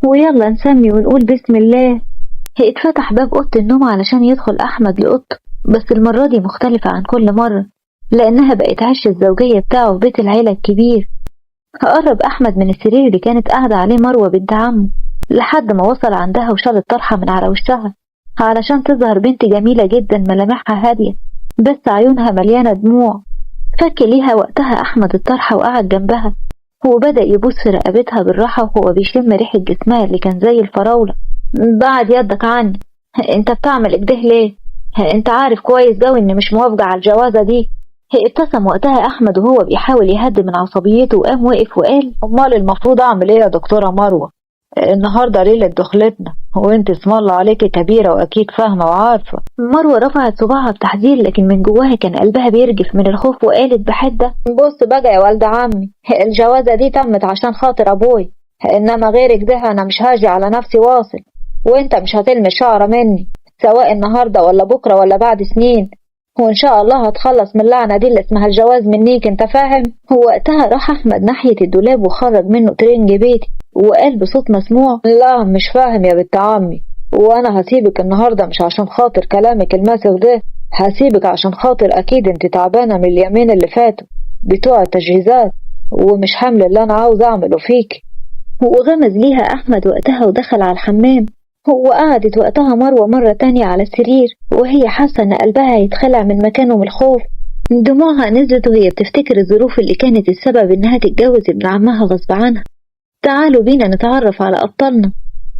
ويلا نسمي ونقول بسم الله. اتفتح باب أوضة النوم علشان يدخل أحمد لأوضته، بس المرة دي مختلفة عن كل مرة لأنها بقت عش الزوجية بتاعه في بيت العيلة الكبير. قرب أحمد من السرير اللي كانت قاعدة عليه مروة بنت عمه لحد ما وصل عندها وشال الطرحة من على وشها علشان تظهر بنت جميلة جدا ملامحها هادية بس عيونها مليانة دموع. فك ليها وقتها أحمد الطرحة وقعد جنبها وبدأ يبوس في رقبتها بالراحة وهو بيشم ريحة جسمها اللي كان زي الفراولة. بعد يدك عني، انت بتعمل كده ليه؟ انت عارف كويس قوي اني مش موافقة على الجوازة دي. ابتسم وقتها أحمد وهو بيحاول يهدي من عصبيته وقام وقف وقال: امال المفروض اعمل ايه يا دكتورة مروة؟ النهاردة ليلة دخلتنا وانت اسم الله عليكي كبيرة واكيد فاهمة وعارفة. مروة رفعت صباعها بتحذير لكن من جواها كان قلبها بيرجف من الخوف وقالت بحدة: بص بقى يا والدة عمي، الجوازة دي تمت عشان خاطر ابوي، انما غيرك ده انا مش هاجي على نفسي واصل، وانت مش هتلمس شعرة مني سواء النهاردة ولا بكرة ولا بعد سنين، وان شاء الله هتخلص من اللعنة دي اللي اسمها الجواز منيك، انت فاهم؟ وقتها راح احمد ناحية الدولاب وخرج منه ترنج بيتي وقال بصوت مسموع: لا مش فاهم يا بنت عمي، وانا هسيبك النهاردة مش عشان خاطر كلامك الماسخ ده، هسيبك عشان خاطر اكيد انت تعبانة من اليومين اللي فاتوا بتوع التجهيزات ومش حمل اللي انا عاوز اعمله فيك. وغمز ليها احمد وقتها ودخل على الحمام. وقعدت وقتها مروة مرة تانية على السرير وهي حاسة ان قلبها هيتخلع من مكانه من الخوف. دموعها نزلت وهي بتفتكر الظروف اللي كانت السبب انها تتجوز ابن عمها غصب عنها. تعالوا بينا نتعرف على أبطالنا.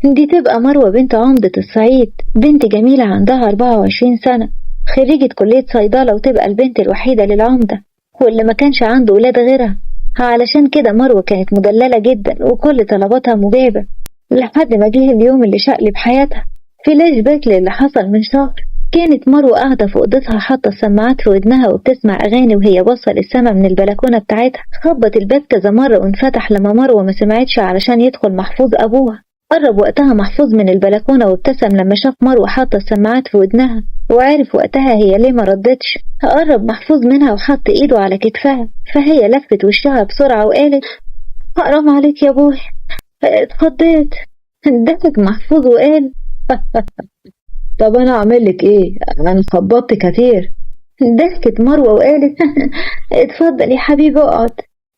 دي تبقى مروة بنت عمدة الصعيد، بنت جميلة عندها 24 سنة، خريجة كلية صيدلة وتبقى البنت الوحيدة للعمدة واللي ما كانش عنده ولاد غيرها. علشان كده مروة كانت مدللة جدا وكل طلباتها مجابة لحد ما جه اليوم اللي شقلب حياتها. فلاش باك للي حصل من شهر. كانت مروة قاعدة في أوضتها حاطة السماعات في ودنها وبتسمع أغاني وهي باصة للسما من البلكونة بتاعتها. خبط الباب كذا مرة وانفتح لما مروة ما سمعتش علشان يدخل محفوظ أبوها. قرب وقتها محفوظ من البلكونة وابتسم لما شاف مروة حاطة السماعات في ودنها وعرف وقتها هي ليه ما ردتش. قرب محفوظ منها وحط إيده على كتفها فهي لفت وشها بسرعة وقالت: حرام عليك يا أبوي. اتخضيت. ضحك محفوظ وقال: طب انا اعمل لك ايه؟ انا خبطت كتير. ضحكت مروة وقالت: اتفضل يا حبيبي اقعد.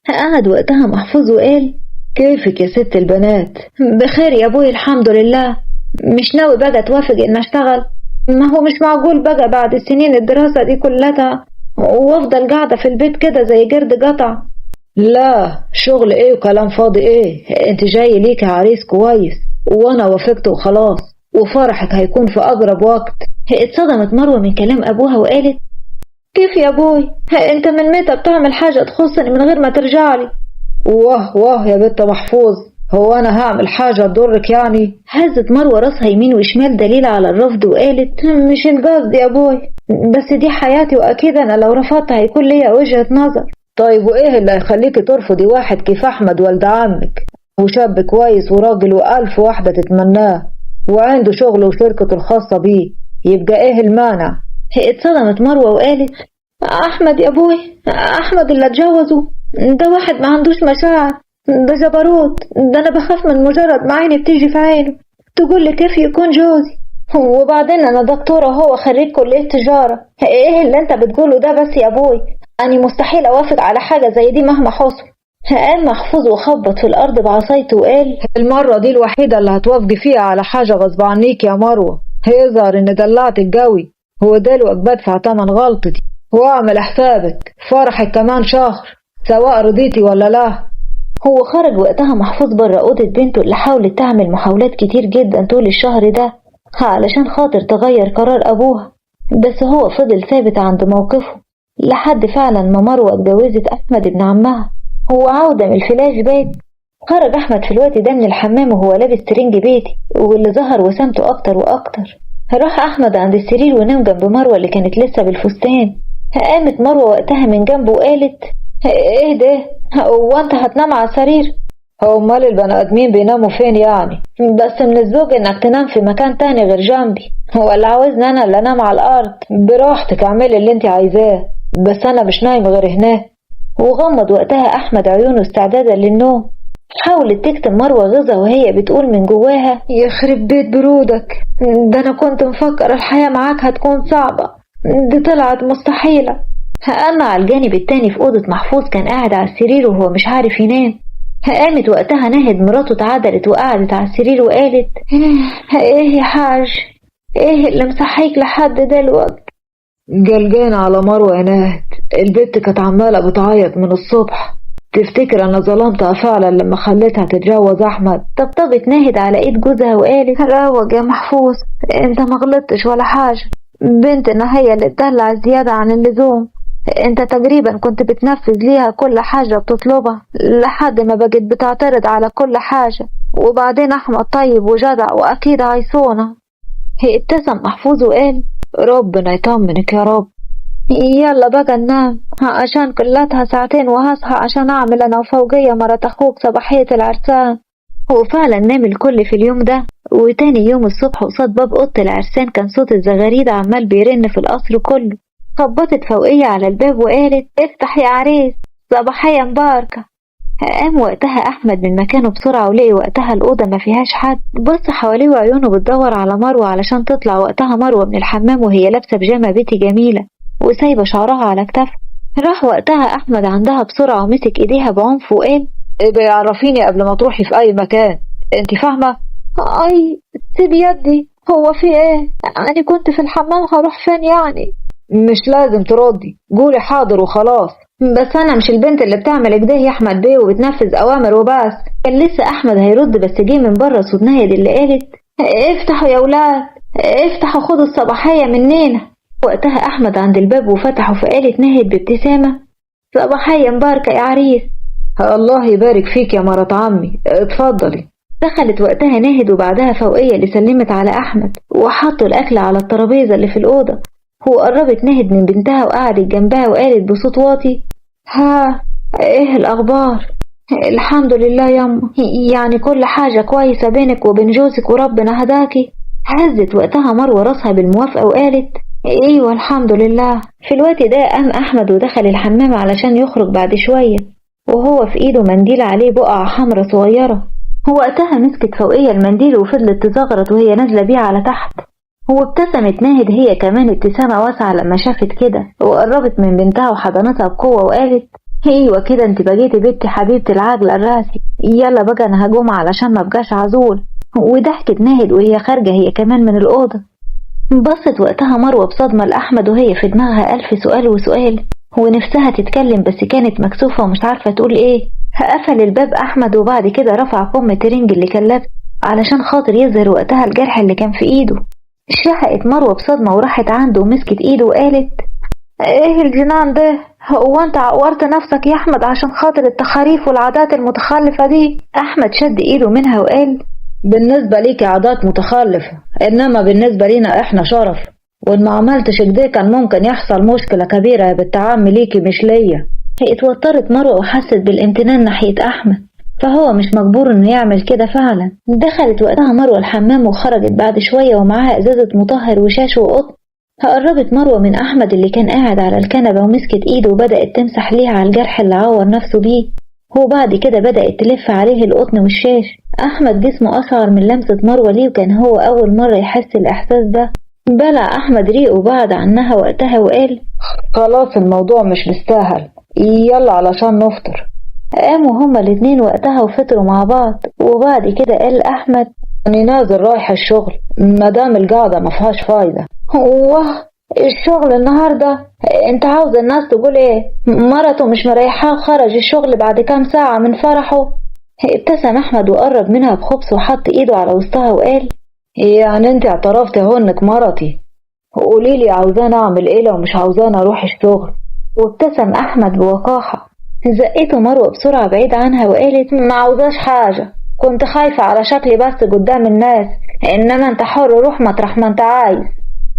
قعد وقتها محفوظ وقال: كيفك يا ست البنات؟ بخير يا ابوي الحمد لله. مش ناوي بقى توافق ان اشتغل؟ ما هو مش معقول بقى بعد سنين الدراسة دي كلها وافضل قاعدة في البيت كده زي جرد قطع. لا شغل ايه وكلام فاضي ايه، انت جاي ليك عريس كويس وانا وافقت وخلاص وفرحك هيكون في اقرب وقت. اتصدمت مروة من كلام ابوها وقالت: كيف يا ابوي؟ انت من متى بتعمل حاجة تخصني من غير ما ترجعلي؟ واه واه يا بنت محفوظ، هو انا هعمل حاجة تضرك يعني؟ هزت مروة راسها يمين وشمال دليل على الرفض وقالت: مش القصد يا ابوي، بس دي حياتي واكيد انا لو رفضت هيكون ليا وجهة نظر. طيب وايه اللي هيخليكي ترفضي واحد كيف احمد والد عمك وشاب كويس وراجل والف واحدة تتمناه وعنده شغل وشركته الخاصة بيه، يبقى ايه المانع؟ اتصدمت مروة وقالت: احمد يا ابوي، احمد اللي اتجوزه ده واحد ما عندوش مشاعر، ده جبروت، ده انا بخاف من مجرد ما عيني بتيجي في عينه تقول لي كيف يكون جوزي. وبعدين انا دكتورة وهو خريج كلية تجارة. ايه اللي انت بتقوله ده بس يا ابوي؟ أنا مستحيل أوافق على حاجة زي دي مهما حصل. قام محفوظ وخبط في الأرض بعصايته وقال: المرة دي الوحيدة اللي هتوافقي فيها على حاجة غصب عنيك يا مروة. هيظهر إن دلعتك قوي، هو دلوقتي بدفع تمن غلطتي واعمل حسابك فرحك كمان شهر سواء رضيتي ولا لا. هو خرج وقتها محفوظ بره أوضة بنته اللي حاولت تعمل محاولات كتير جدا طول الشهر ده علشان خاطر تغير قرار أبوها، بس هو فضل ثابت عند موقفه لحد فعلا ما مروة اتجوزت أحمد ابن عمها. هو عودة من الفلاش باك. خرج أحمد في الوقت ده من الحمام وهو لابس ترنج بيتي واللي ظهر وسامته أكتر وأكتر. راح أحمد عند السرير ونام جنب مروة اللي كانت لسه بالفستان. قامت مروة وقتها من جنبه وقالت: ايه ده؟ هو انت هتنام على السرير؟ هو امال البني ادمين بيناموا فين يعني؟ بس من الزوج انك تنام في مكان تاني غير جنبي، هو اللي عاوزني انا اللي انام على الارض؟ براحتك اعملي اللي انت عايزاه بس انا مش نايم غير هنا. وغمض وقتها احمد عيونه استعدادا للنوم. حاولت تكتم مروة غيظها وهي بتقول من جواها: يخرب بيت برودك، ده أنا كنت مفكر الحياة معاك هتكون صعبة، دي طلعت مستحيلة. أما على الجانب التاني في أوضة محفوظ كان قاعد على السرير وهو مش عارف ينام. قامت وقتها ناهد مراته اتعدلت وقعدت على السرير وقالت: ايه يا حاج، ايه اللي مصحيك لحد دلوقتي؟ جلجان على مروة يا ناهد، البت كانت عمالة بتعيط من الصبح، تفتكر انا ظلمتها فعلا لما خليتها تتجوز احمد؟ طبطبت ناهد على ايد جوزها وقالت: روج يا محفوظ، انت ما غلطتش ولا حاجة، بنتنا هي اللي اتدلع زيادة عن اللزوم، انت تقريبا كنت بتنفذ ليها كل حاجة بتطلبها لحد ما بقت بتعترض على كل حاجة، وبعدين احمد طيب وجدع واكيد هيصونها. ابتسم محفوظ وقال: ربنا يطمنك يا رب. يلا بقى ننام عشان كلتها ساعتين وهصحى عشان اعمل انا وفوقية مرات اخوك صباحية العرسان. وفعلا نام الكل في اليوم ده. وتاني يوم الصبح قصاد باب اوضة العرسان كان صوت الزغاريد عمال بيرن في القصر كله. خبطت فوقية على الباب وقالت: افتح يا عريس، صباحية مباركة. قام وقتها احمد من مكانه بسرعة ولقي وقتها الأوضة ما فيهاش حد. بص حواليه وعيونه بتدور على مروة علشان تطلع وقتها مروة من الحمام وهي لابسة بيجامة بيتي جميلة وسايبة شعرها على كتافها. راح وقتها احمد عندها بسرعة ومسك ايديها بعنف وقال: ابقي عرفيني قبل ما تروحي في اي مكان، انت فاهمة؟ اي سيب يدي، هو في ايه؟ انا كنت في الحمام، هروح فين يعني؟ مش لازم تردي، قولي حاضر وخلاص. بس انا مش البنت اللي بتعمل كده يا احمد بيه وبتنفذ اوامر وبس. كان لسه احمد هيرد بس جه من بره صوت ناهد اللي قالت: افتحوا يا ولاد، افتحوا خدوا الصباحية مننا. وقتها احمد عند الباب وفتحه فقالت ناهد بابتسامة: صباحية مباركة يا عريس. الله يبارك فيك يا مرات عمي، اتفضلي. دخلت وقتها ناهد وبعدها فوقية اللي سلمت على احمد وحطوا الاكل على الترابيزة اللي في الاوضة. وقربت ناهد من بنتها وقعدت جنبها وقالت بصوت واطي: ها ايه الاخبار؟ الحمد لله ياما، يعني كل حاجة كويسة بينك وبين جوزك وربنا هداكي؟ هزت وقتها مروة راسها بالموافقة وقالت: ايوه الحمد لله. في الوقت ده قام احمد ودخل الحمام علشان يخرج بعد شوية وهو في ايده منديل عليه بقعة حمرا صغيرة. وقتها مسكت فوقية المنديل وفضلت تزغرط وهي نازلة بيه على تحت. وابتسمت ناهد هي كمان ابتسامة واسعة لما شافت كده وقربت من بنتها وحضنتها بقوة وقالت: ايوه كده انت بقيتي بنتي حبيبة العجل الراسي، يلا بقى انا هقوم علشان ما بقاش عزول. وضحكت ناهد وهي خارجة هي كمان من الأوضة. بصت وقتها مروة بصدمة لأحمد وهي في دماغها ألف سؤال وسؤال ونفسها تتكلم بس كانت مكسوفة ومش عارفة تقول ايه. قفل الباب أحمد وبعد كده رفع كم ترنج اللي كان لابسه علشان خاطر يظهر وقتها الجرح اللي كان في ايده. شهقت مروة بصدمة وراحت عنده ومسكت ايده وقالت: ايه الجنان ده؟ هو انت عورت نفسك يا احمد عشان خاطر التخاريف والعادات المتخلفة دي؟ احمد شد ايده منها وقال: بالنسبة ليكي عادات متخلفة، انما بالنسبة لينا احنا شرف، وان ما عملتش كده كان ممكن يحصل مشكلة كبيرة يا بنت عمي ليكي مش ليا. اتوترت مروة وحست بالامتنان ناحية احمد، فهو مش مجبور انه يعمل كده فعلا. دخلت وقتها مروة الحمام وخرجت بعد شوية ومعاها ازازة مطهر وشاش وقطن. قربت مروة من احمد اللي كان قاعد على الكنبة ومسكت ايده وبدأت تمسح ليه على الجرح اللي عور نفسه بيه. وبعد كده بدأت تلف عليه القطن والشاش. احمد جسمه اشعر من لمسة مروة ليه وكان هو اول مرة يحس الاحساس ده. بلع احمد ريقه بعد عنها وقتها وقال: خلاص الموضوع مش مستاهل، يلا علشان نفطر. قاموا هما الاتنين وقتها وفطروا مع بعض. وبعد كده قال احمد: انا نازل رايح الشغل مادام القعدة مفيهاش فايدة. واه الشغل النهاردة؟ انت عاوز الناس تقول ايه؟ مرته مش مريحاه خرج الشغل بعد كام ساعة من فرحه؟ ابتسم احمد وقرب منها بخبص وحط ايده على وسطها وقال: يعني انت اعترفتي هونك مرتي، وقوليلي عاوزاني اعمل ايه لو مش عاوزاني اروح الشغل؟ وابتسم احمد بوقاحة. زقته مروة بسرعة بعيد عنها وقالت: ما عاوزاش حاجة، كنت خايفة على شكلي بس قدام الناس، انما انت حر روح مطرح ما انت عايز.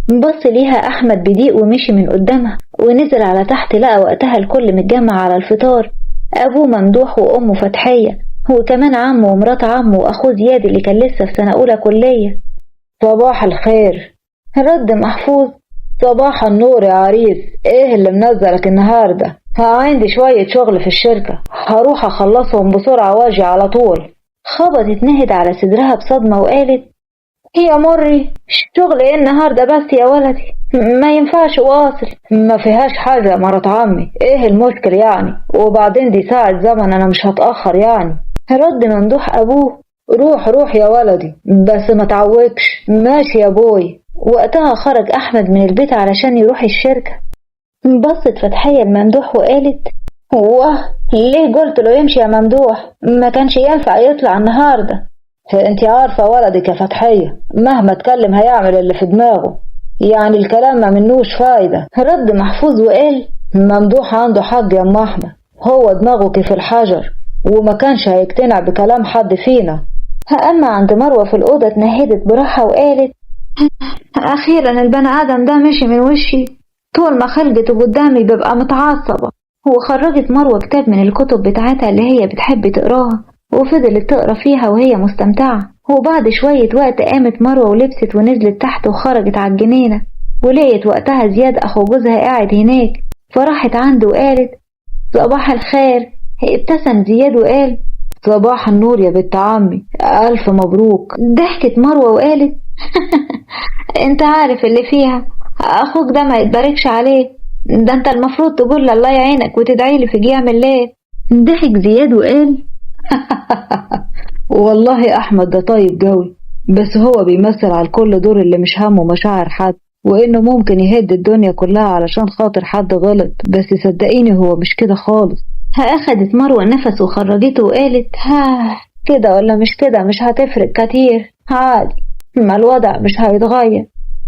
بص ليها احمد بضيق ومشي من قدامها ونزل على تحت. لقى وقتها الكل متجمع على الفطار، ابوه ممدوح وامه فتحية وكمان عمه ومرات عمه واخوه زياد اللي كان لسه في سنة اولى كلية. صباح الخير، رد محفوظ: صباح النور يا عريس، ايه اللي منزلك النهاردة؟ عندي شوية شغل في الشركة، هروح أخلصهم بسرعة واجي على طول. خبطت نهد على صدرها بصدمة وقالت: يا مري، شغل ايه النهاردة بس يا ولدي؟ ما ينفعش واصل. ما فيهاش حاجة يا مرات عمي، ايه المشكل يعني؟ وبعدين دي ساعة زمن، انا مش هتأخر يعني. رد ممدوح ابوه: روح يا ولدي، بس ما تعوقش. ماشي يا بوي. وقتها خرج احمد من البيت علشان يروح الشركة. بصت فتحية لممدوح وقالت: واه، ليه قلت له يمشي يا ممدوح؟ ما كانش ينفع يطلع النهاردة. انت عارفة ولدك يا فتحية، مهما اتكلم هيعمل اللي في دماغه، يعني الكلام ما منوش فايدة. رد محفوظ وقال: ممدوح عنده حق يا ام احمد، هو دماغه كيف الحجر وما كانش هيقتنع بكلام حد فينا. اما عند مروة في الأوضة اتنهدت براحة وقالت: أخيرا البني آدم ده مشي من وشي، طول ما خلقته قدامي ببقى متعصبة. وخرجت مروة كتاب من الكتب بتاعتها اللي هي بتحب تقراها، وفضلت تقرا فيها وهي مستمتعة. وبعد شوية وقت قامت مروة ولبست ونزلت تحت وخرجت على الجنينة، ولقيت وقتها زياد أخو جوزها قاعد هناك، فراحت عنده وقالت: صباح الخير. ابتسم زياد وقال: صباح النور يا بنت عمي، ألف مبروك. ضحكت مروة وقالت: انت عارف اللي فيها، أخوك ده ما يتباركش عليه، ده انت المفروض تقول الله يعينك وتدعيلي في قيام الليل. ضحك زياد وقال: والله أحمد ده طيب قوي، بس هو بيمثل على الكل دور اللي مش همه مشاعر حد، وإنه ممكن يهد الدنيا كلها علشان خاطر حد غلط، بس صدقيني هو مش كده خالص. أخدت مروة نفس وخرجته وقالت: كده ولا مش كده مش هتفرق كتير، عادي، ما الوضع مش هيتغير،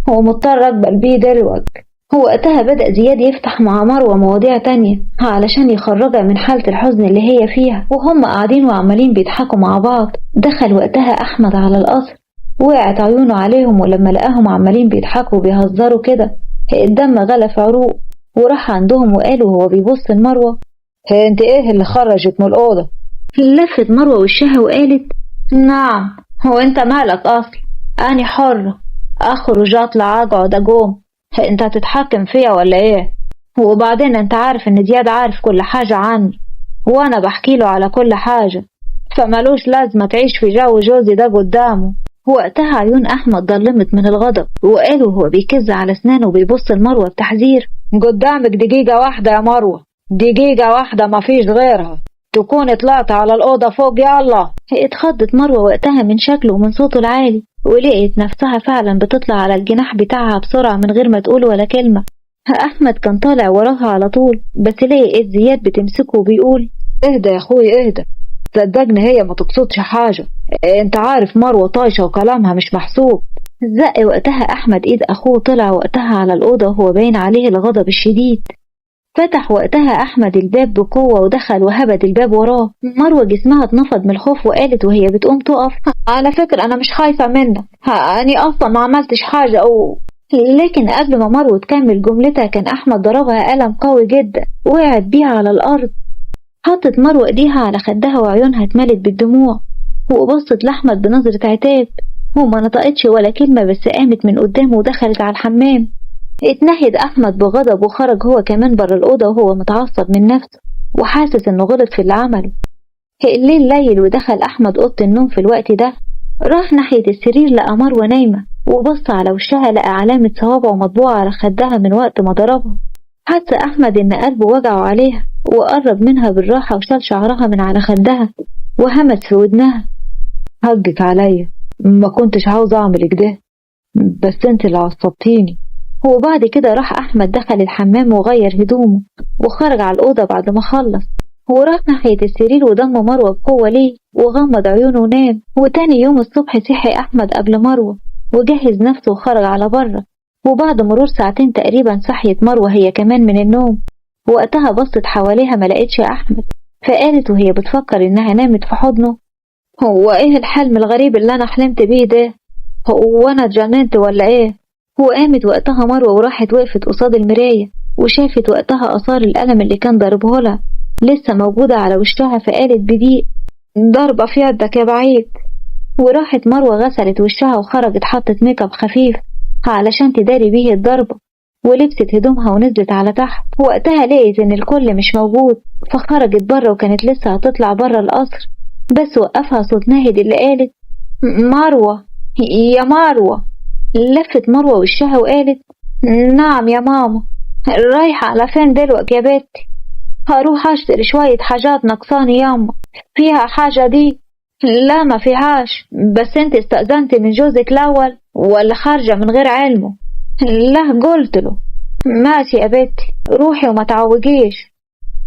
هو مضطر أقبل بيه دلوقتي. وقتها بدأ زياد يفتح مع مروة مواضيع تانية علشان يخرجها من حالة الحزن اللي هي فيها، وهم قاعدين وعمالين بيضحكوا مع بعض. دخل وقتها أحمد على القصر، وقعت عيونه عليهم، ولما لقاهم عمالين بيضحكوا وبيهزروا كده الدم غلف عروق، وراح عندهم وقالوا وهو بيبص لمروة: انت ايه اللي خرجت من الأوضة؟ لفت مروة وشها وقالت: نعم، هو انت مالك أصل؟ أنا حرة، أخرج أطلع أقعد أقوم، انت هتتحكم فيا ولا ايه؟ وبعدين انت عارف ان زياد عارف كل حاجة عني، وانا بحكي له على كل حاجة، فمالوش لازمة تعيش في جو جوزي ده قدامه. وقتها عيون احمد ضلمت من الغضب، وقاله هو بيكز على اسنانه وبيبص لمروة بتحذير: قدامك دقيقة واحدة يا مروة، دقيقة واحدة مفيش غيرها، تكون طلعت على الأوضة فوق يلا. اتخضت مروة وقتها من شكله ومن صوته العالي، ولقيت نفسها فعلا بتطلع على الجناح بتاعها بسرعة من غير ما تقول ولا كلمة. أحمد كان طالع وراها على طول، بس لقيت زياد بتمسكه وبيقول: اهدى يا اخوي اهدى، صدقني هي ما تقصدش حاجة، انت عارف مروة طايشة وكلامها مش محسوب. زق وقتها أحمد ايد أخوه، طلع وقتها على الأوضة وهو باين عليه الغضب الشديد. فتح وقتها أحمد الباب بقوة ودخل وهبد الباب وراه. مروة جسمها اتنفض من الخوف وقالت وهي بتقوم تقف: على فكرة أنا مش خايفة منك، أنا أصلا ما عملتش حاجة لكن قبل ما مروة تكمل جملتها كان أحمد ضربها قلم قوي جدا، وقعت بيها على الأرض. حطت مروة ايديها على خدها وعيونها اتملت بالدموع، وبصت لأحمد بنظرة عتاب، وما نطقتش ولا كلمة، بس قامت من قدامه ودخلت على الحمام. اتنهد أحمد بغضب وخرج هو كمان بره الأوضة وهو متعصب من نفسه وحاسس إنه غلط في اللي عمله. الليل ليل ودخل أحمد أوضة النوم في الوقت ده، راح ناحية السرير لقى مروة نايمة، وبص على وشها لقى علامة صوابع مطبوعة على خدها من وقت ما ضربها. حس أحمد إن قلبه وجعه عليها، وقرب منها بالراحة وشال شعرها من على خدها وهمس في ودنها: حقك عليا، ما كنتش عاوز أعمل كده، بس انت اللي عصبتيني. وبعد كده راح أحمد دخل الحمام وغير هدومه وخرج على الأوضة بعد ما خلص، وراح ناحية السرير وضم مروة بقوة ليه وغمض عيونه ونام. وتاني يوم الصبح صحي أحمد قبل مروة وجهز نفسه وخرج على بره، وبعد مرور ساعتين تقريبا صحيت مروة هي كمان من النوم. وقتها بصت حواليها ما لقيتش أحمد، فقالت وهي بتفكر إنها نامت في حضنه: هو إيه الحلم الغريب اللي أنا حلمت بيه ده؟ هو أنا اتجننت ولا إيه؟ وقامت وقتها مروة وراحت وقفت قصاد المراية، وشافت وقتها آثار القلم اللي كان ضربه لها لسه موجودة على وشها، فقالت بضيق: ضربة في يدك يا بعيد. وراحت مروة غسلت وشها وخرجت حطت ميك اب خفيف علشان تداري بيه الضربة، ولبست هدومها ونزلت على تحت. وقتها لقيت إن الكل مش موجود، فخرجت بره وكانت لسه هتطلع بره القصر، بس وقفها صوت ناهد اللي قالت مروة، يا مروة. لفت مروة وشها وقالت نعم يا ماما. رايحة على فين دلوقتي يا بنتي؟ هروح أشتري شوية حاجات نقصاني ياما. فيها حاجة دي؟ لا ما فيهاش، بس انت استأذنتي من جوزك الأول ولا خارجة من غير علمه؟ لا قلت له. ماشي يا بنتي، روحي وما تعوجيش.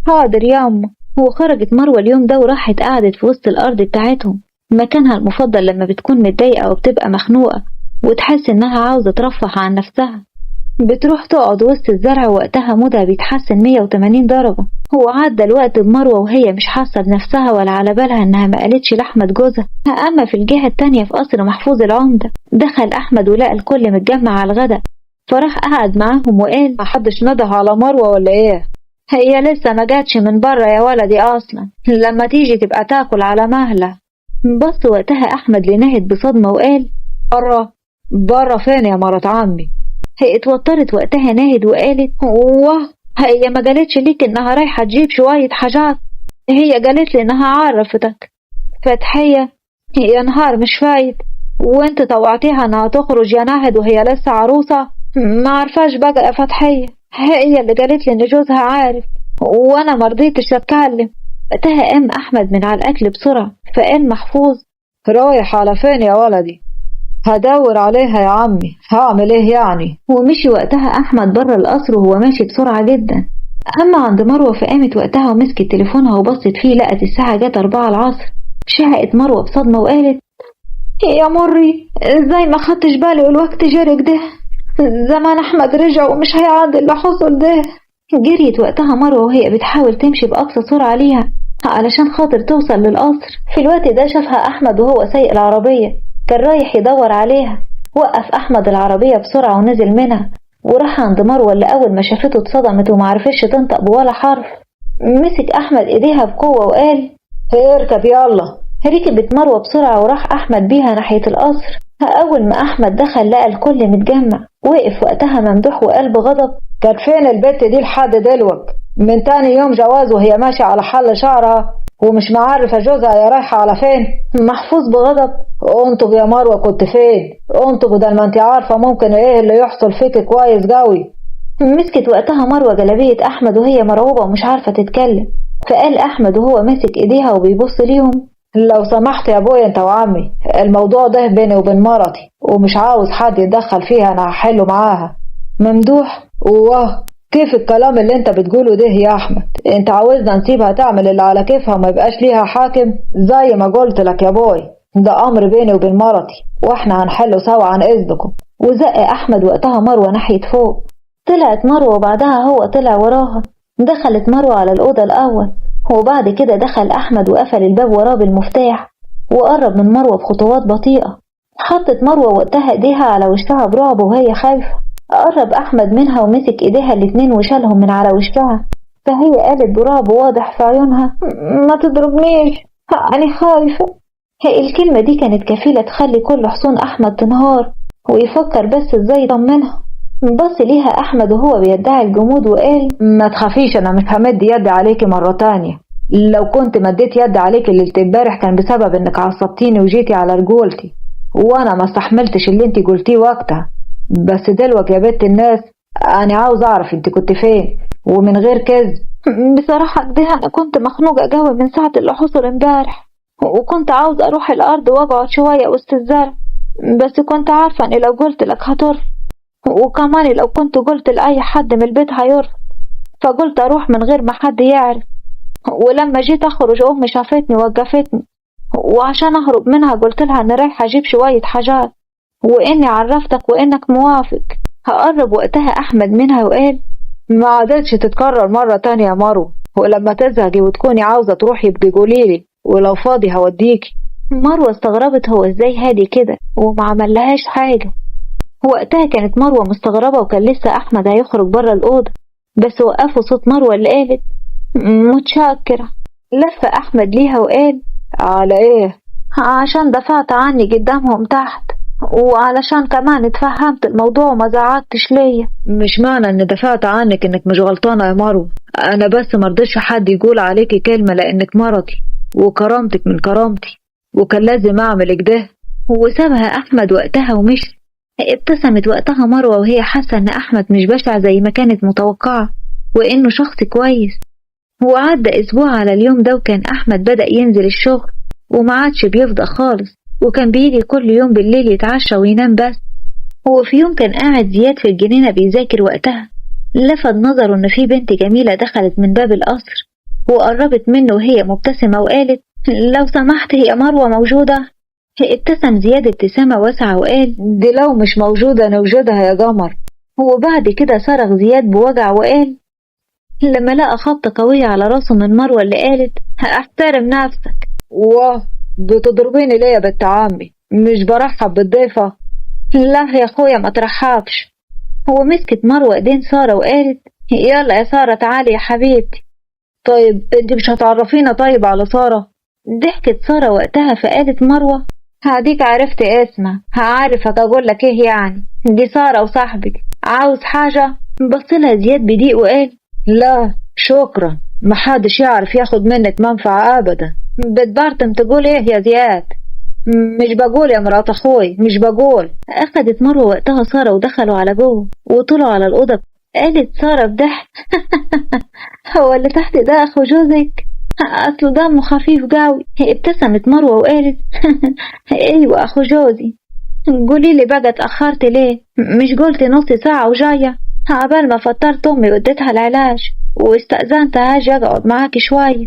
حاضر ياما. وخرجت مروة اليوم ده وراحت قعدت في وسط الأرض بتاعتهم، مكانها المفضل لما بتكون متضايقة وبتبقى مخنوقة وتحس إنها عاوزة ترفه عن نفسها. بتروح تقعد وسط الزرع، وقتها مودها بيتحسن 180 درجة. هو عدى الوقت بمروة وهي مش حاسة بنفسها ولا على بالها إنها ما قالتش لأحمد جوزها. أما في الجهة التانية في قصر محفوظ العمدة، دخل أحمد ولقى الكل متجمع على الغداء، فراح قعد معاهم وقال محدش نده على مروة ولا إيه؟ هي لسه ما جاتش من بره يا ولدي أصلا، لما تيجي تبقى تاكل على مهلة. بص وقتها أحمد لناهد بصدمة وقال بره فين يا مرات عمي؟ هي اتوترت وقتها ناهد وقالت واه، هي ما قالتش ليك انها رايحة تجيب شوية حاجات؟ هي قالت لي انها عرفتك. فتحية يا نهار مش فايت، وانت طوعتيها انها تخرج يا ناهد وهي لسه عروسة؟ ما عرفاش بقى يا فتحية، هي اللي قالت لي ان جوزها عارف وانا مرضيتش اتكلم. وقتها قام احمد من على الاكل بسرعة، فقال محفوظ رايح على فين يا ولدي؟ هدور عليها يا عمي، هعمل ايه يعني؟ ومشي وقتها احمد بره القصر وهو ماشي بسرعة جدا. اما عند مروة فقامت وقتها ومسكت تليفونها وبصت فيه، لقت الساعة جت 4 العصر. شهقت مروة بصدمة وقالت يا مري، ازاي ما خدتش بالي والوقت جرى كده؟ زمان احمد رجع ومش هيعدي اللي حصل ده. جريت وقتها مروة وهي بتحاول تمشي بأقصى سرعة ليها علشان خاطر توصل للقصر. في الوقت ده شافها احمد وهو سايق العربية، كان رايح يدور عليها. وقف أحمد العربية بسرعة ونزل منها وراح عند مروة، اللي أول ما شافته اتصدمت ومعرفتش تنطق بولا حرف. مسك أحمد إيديها بقوة وقال اركب يلا. ركبت مروة بسرعة وراح أحمد بيها ناحية القصر. أول ما أحمد دخل لقى الكل متجمع. وقف وقتها ممدوح وقال بغضب كانت فين البت دي لحد دلوقت؟ من تاني يوم جواز وهي ماشية على حل شعرها ومش معرفة جوزها يا رايحة على فين؟ محفوظ بغضب انطب يا مروة كنت فين؟ انطب بدل ما انت عارفة ممكن ايه اللي يحصل فيك كويس قوي. مسكت وقتها مروة جلابية أحمد وهي مرعوبة ومش عارفة تتكلم. فقال أحمد وهو ماسك ايديها وبيبص ليهم لو سمحت يا ابويا انت وعمي، الموضوع ده بيني وبين مرتي ومش عاوز حد يتدخل فيها، انا هحله معاها. ممدوح واه، كيف الكلام اللي انت بتقوله ده يا احمد؟ انت عاوزنا نسيبها تعمل اللي على كيفها وما يبقاش ليها حاكم؟ زي ما قلت لك يا بوي، ده امر بيني وبين مرتي واحنا هنحله سوا عن اذنكم. وزق احمد وقتها مروة ناحية فوق. طلعت مروة وبعدها هو طلع وراها. دخلت مروة على الأوضة الأول، وبعد كده دخل أحمد وقفل الباب وراه بالمفتاح وقرب من مروة بخطوات بطيئة. حطت مروة وقتها ايديها على وشها برعب وهي خايفة. قرب أحمد منها ومسك ايديها الاتنين وشالهم من على وشها، فهي قالت برعب واضح في عيونها ما تضربنيش أنا خايفة. هي الكلمة دي كانت كفيلة تخلي كل حصون أحمد تنهار ويفكر بس ازاي يطمنها. بص ليها أحمد وهو بيدعي الجمود وقال ما تخافيش، أنا مش همد يدي عليكي مرة تانية. لو كنت مديت يدي عليكي الليلة امبارح كان بسبب انك عصبتيني وجيتي على رجولتي، وانا ما استحملتش اللي انت قلتيه وقتها. بس دلوقتي يا بنت الناس انا عاوز اعرف انت كنت فين ومن غير كذب. بصراحة كده انا كنت مخنوقة قوي من ساعة اللي حصل امبارح، وكنت عاوز اروح الارض واقعد شوية وسط الزرع، بس كنت عارفة اني لو قلت لك هترفض، وكمان لو كنت قلت لأي حد من البيت هيرفض، فقلت اروح من غير ما حد يعرف. ولما جيت اخرج امي شافتني وقفتني، وعشان اهرب منها قلت لها اني رايحة اجيب شوية حاجات واني عرفتك وانك موافق. هقرب وقتها احمد منها وقال ما عادتش تتكرر مرة تانية يا مروة، ولما تزهقي وتكوني عاوزة تروحي بقي قوليلي ولو فاضي هوديكي. مروة استغربت هو ازاي هادي كده وما عملهاش حاجة. وقتها كانت مروة مستغربة وكان لسه احمد هيخرج بره الأوضة، بس وقفوا صوت مروة اللي قالت متشكرة. لف أحمد ليها وقال على إيه؟ عشان دفعت عني قدامهم تحت وعلشان كمان اتفهمت الموضوع وما زعقتش ليا. مش معنى ان دفعت عنك انك مش غلطانة يا مروة، انا بس مرضيش حد يقول عليكي كلمة لانك مرضي وكرامتك من كرامتي، وكان لازم اعمل كده. وسابها احمد وقتها ومشي. ابتسمت وقتها مروة وهي حاسة ان احمد مش بشع زي ما كانت متوقعة، وانه شخص كويس. وعدى اسبوع على اليوم ده، وكان احمد بدأ ينزل الشغل وما عادش بيفضى خالص، وكان بيجي كل يوم بالليل يتعشى وينام بس. وفي يوم كان قاعد زياد في الجنينة بيذاكر وقتها، لفت نظره ان في بنت جميلة دخلت من باب القصر وقربت منه وهي مبتسمة وقالت: لو سمحت هي مروة موجودة؟ ابتسم زياد ابتسامة واسعة وقال: دي لو مش موجودة نوجدها يا قمر. وبعد كده صرخ زياد بوجع وقال، لما لقى خبطة قوية على راسه من مروة اللي قالت: احترم نفسك. واه، بتضربيني ليه يا بنت عمي؟ مش برحب بالضيفة؟ لا يا اخويا ما ترحبش. هو مسكت مروة ايدين سارة وقالت: يلا يا سارة تعالي يا حبيبتي. طيب انت مش هتعرفينا طيب على سارة؟ ضحكت سارة وقتها فقالت مروة: هديك عرفت اسمها، هعرفك اقول لك ايه يعني، دي سارة وصاحبك، عاوز حاجة؟ بصلها زياد بضيق وقال: لا شكرا، محدش يعرف ياخد منك منفعة ابدا. بتبرطم تقول ايه يا زياد؟ مش بقول يا مرات اخوي، مش بقول. اخدت مروة وقتها سارة ودخلوا على جوه وطلعوا على الأوضة. قالت سارة بضحك: هو اللي تحت ده اخو جوزك؟ اصله دمه خفيف قوي. ابتسمت مروة وقالت: ايوه اخو جوزي. قولي لي بقى اتأخرت ليه؟ مش قلت نص ساعة وجاية؟ عبال ما فطرت امي واديتها العلاج واستأذنت هاجي اقعد معاكي شوية.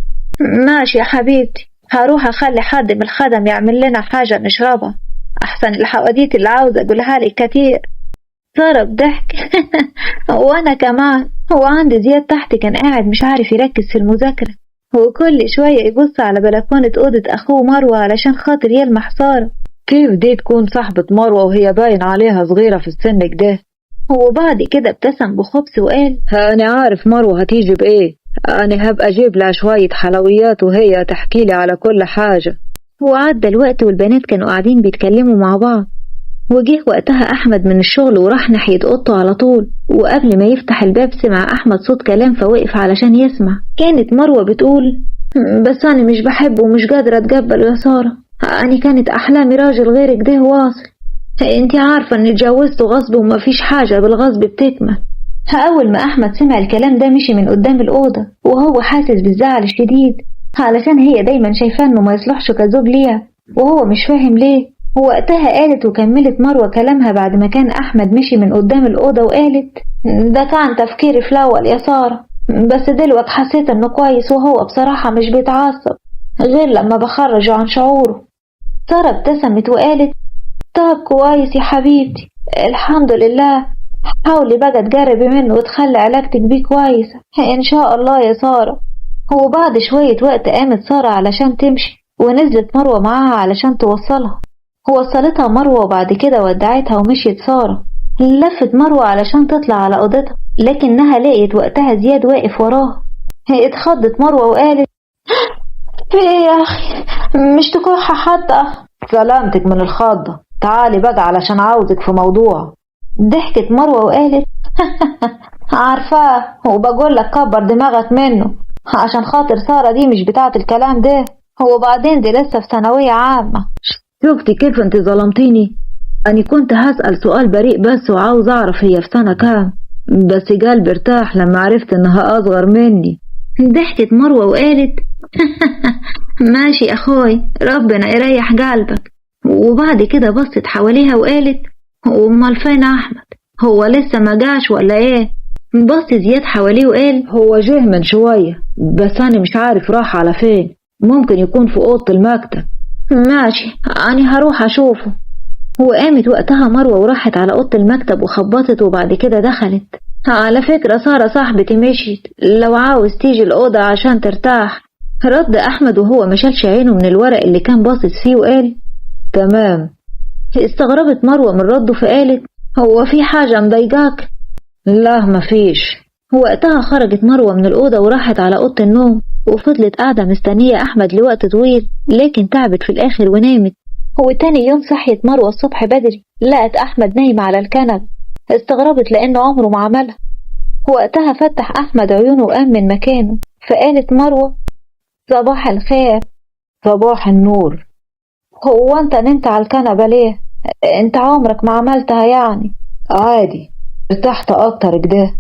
ماشي يا حبيبتي، هروح اخلي حد من الخدم يعمل لنا حاجة نشربها، احسن الحواديت اللي عاوزة اقولها لك كتير. سارة بضحك: وانا كمان. هو عندي زياد تحت كان قاعد مش عارف يركز في المذاكرة، وكل شوية يبص على بلكونة أوضة أخوه مروة علشان خاطر يلمح سارة. كيف دي تكون صاحبة مروة وهي باين عليها صغيرة في السن كده؟ وبعد كده ابتسم بخبث وقال: أنا عارف مروة هتيجي بإيه، أنا هبقى أجيب لها شوية حلويات وهي تحكي لي على كل حاجة. وعدى الوقت والبنات كانوا قاعدين بيتكلموا مع بعض، وجه وقتها أحمد من الشغل وراح ناحية أوضته على طول، وقبل ما يفتح الباب سمع أحمد صوت كلام فوقف علشان يسمع. كانت مروة بتقول: بس أنا مش بحبه ومش قادرة أتقبله يا سارة، أنا كانت أحلامي راجل غيرك ده واصل، انتي عارفة إني اتجوزته غصب ومفيش حاجة بالغصب بتكمل. أول ما أحمد سمع الكلام ده مشي من قدام الأوضة وهو حاسس بالزعل الشديد، علشان هي دايما شايفاه إنه ما يصلحش كزوج ليها وهو مش فاهم ليه. وقتها قالت وكملت مروة كلامها بعد ما كان أحمد مشي من قدام الأوضة وقالت: ده كان تفكيري في الأول يا سارة، بس دلوقتي حسيت إنه كويس وهو بصراحة مش بيتعصب غير لما بخرجه عن شعوره. سارة ابتسمت وقالت: طب كويس يا حبيبتي، الحمد لله، حاولي بقى تجربي منه وتخلي علاقتك بيه كويسة إن شاء الله يا سارة. وبعد شوية وقت قامت سارة علشان تمشي، ونزلت مروة معاها علشان توصلها. وصلتها مروة وبعد كده ودعتها ومشيت سارة. لفت مروة علشان تطلع على أوضتها، لكنها لقيت وقتها زياد واقف وراها. اتخضت مروة وقالت: في ايه يا أخي؟ مش تكوحة حتى؟ سلامتك من الخضة، تعالي بقى علشان عاوزك في موضوع. ضحكت مروة وقالت: عارفاه، وبقول لك كبر دماغك منه عشان خاطر سارة دي مش بتاعة الكلام ده، وبعدين دي لسه في ثانوية عامة. شفتي كيف انت ظلمتيني؟ أنا كنت هسأل سؤال بريء بس وعاوز أعرف هي في سنة كام، بس قلبي ارتاح لما عرفت إنها أصغر مني. ضحكت مروة وقالت: ماشي أخوي، ربنا يريح قلبك. وبعد كده بصت حواليها وقالت: أمال فين أحمد؟ هو لسه ما جاش ولا إيه؟ بص زياد حواليه وقال: هو جه من شوية بس أنا مش عارف راح على فين، ممكن يكون في أوضة المكتب. ماشي، أنا هروح أشوفه. وقامت وقتها مروة وراحت على أوضة المكتب وخبطت وبعد كده دخلت. على فكرة سارة صاحبتي مشيت، لو عاوز تيجي الأوضة عشان ترتاح. رد أحمد وهو مشالش عينه من الورق اللي كان باصص فيه وقال: تمام. استغربت مروة من رده فقالت: هو في حاجة مضايقاك؟ لا مفيش. وقتها خرجت مروة من الأوضة وراحت على أوضة النوم، وفضلت قاعدة مستنية أحمد لوقت طويل، لكن تعبت في الآخر ونامت. وتاني يوم صحيت مروة الصبح بدري، لقت أحمد نايم على الكنب. استغربت لأنه عمره ما عملها. وقتها فتح أحمد عيونه وقام من مكانه، فقالت مروة: صباح الخير. صباح النور. هو أنت نمت على الكنبة ليه؟ أنت عمرك ما عملتها يعني. عادي، ارتحت أكتر كده.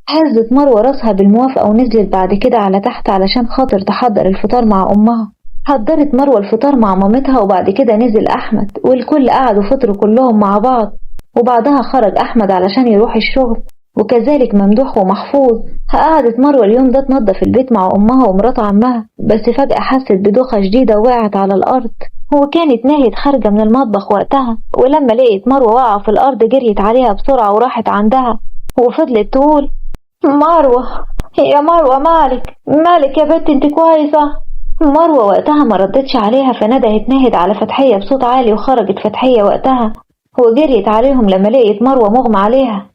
هزت مروة راسها بالموافقة ونزلت بعد كده على تحت علشان خاطر تحضر الفطار مع أمها. حضرت مروة الفطار مع مامتها، وبعد كده نزل أحمد والكل قعدوا فطروا كلهم مع بعض. وبعدها خرج أحمد علشان يروح الشغل، وكذلك ممدوح ومحفوظ. قعدت مروة اليوم ده تنظف البيت مع أمها ومرات عمها، بس فجأة حست بدوخة شديدة ووقعت على الأرض. وكانت ناهد خارجة من المطبخ وقتها، ولما لقيت مروة واقعة في الأرض جريت عليها بسرعة وراحت عندها وفضلت تقول: مروة يا مروة، مالك يا بنت، انت كويسة؟ مروة وقتها ما ردتش عليها، فندهت ناهد على فتحية بصوت عالي، وخرجت فتحية وقتها وجريت عليهم لما لقيت مروة مغمى عليها.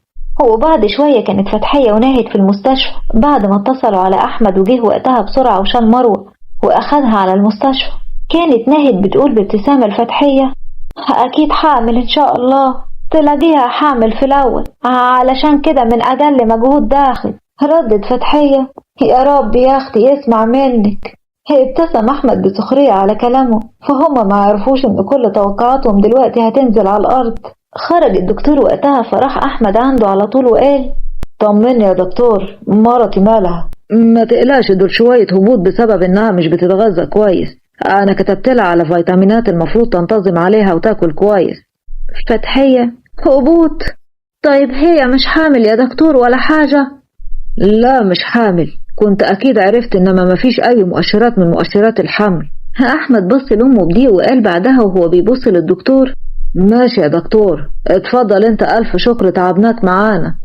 وبعد شوية كانت فتحية وناهد في المستشفى بعد ما اتصلوا على أحمد، وجه وقتها بسرعة وشال مروة وأخدها على المستشفى. كانت ناهد بتقول بابتسامة الفتحية: أكيد حامل إن شاء الله، تلاقيها حامل في الأول، علشان كده من أقل مجهود داخل. ردت فتحية: يا رب يا أختي يسمع منك. ابتسم أحمد بسخرية على كلامه، فهم ما عرفوش إن كل توقعاتهم دلوقتي هتنزل على الأرض. خرج الدكتور وقتها، فراح أحمد عنده على طول وقال: طمني يا دكتور، مرتي مالها؟ ما تقلقش، دول شوية هبوط بسبب إنها مش بتتغذى كويس. أنا كتبت لها على فيتامينات المفروض تنتظم عليها وتاكل كويس. فتحية: هبوط؟ طيب هي مش حامل يا دكتور ولا حاجة؟ لا مش حامل، كنت أكيد عرفت، إنما مفيش أي مؤشرات من مؤشرات الحمل. أحمد بص لأمه بضيق وقال بعدها وهو بيبص للدكتور: ماشي يا دكتور، اتفضل انت، ألف شكر، تعبناك معانا.